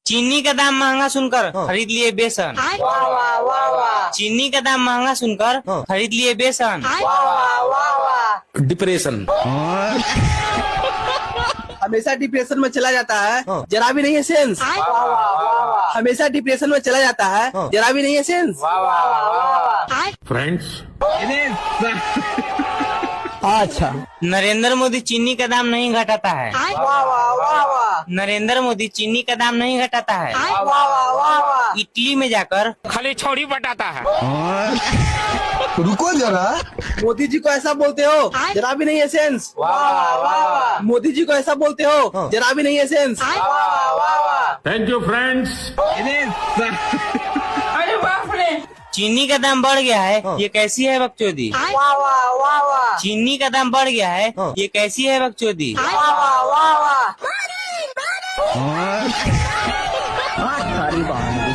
चीनी का दाम महंगा सुनकर खरीद लिए बेसन। वाह वाह वाह वाह चीनी का दाम महंगा सुनकर खरीद लिए बेसन। वाह वाह वाह वाह। डिप्रेशन। हमेशा डिप्रेशन में चला जाता है, जरा भी नहीं है सेंस। वाह वाह वाह वाह। हमेशा डिप्रेशन में चला जाता है, जरा भी नहीं है सेंस। वाह वाह वाह वाह। फ्रेंड्स, अच्छा, नरेंद्र मोदी चीनी का दाम नहीं घटाता है। वाह वाह वाह वाह। नरेंद्र मोदी चीनी का दाम नहीं घटाता है। वाह वाह वाह वाह। इटली में जाकर खाली छोड़ी बटाता है। रुको जरा, मोदी जी को ऐसा बोलते हो, जरा भी नहीं है सेंस। वाह वाह वाह वाह। मोदी जी को ऐसा बोलते हो, जरा भी नहीं है सेंस। वाह वाह वाह वाह। Thank you friends. अरे बाप रे। चीनी का दाम बढ़ गया है, ये कैसी है बकचोदी। वाह वाह वाह वाह। चीनी का दाम बढ़ गया है, ये कैसी है बकचोदी। वाह वाह वाह वाह। सारी बहाने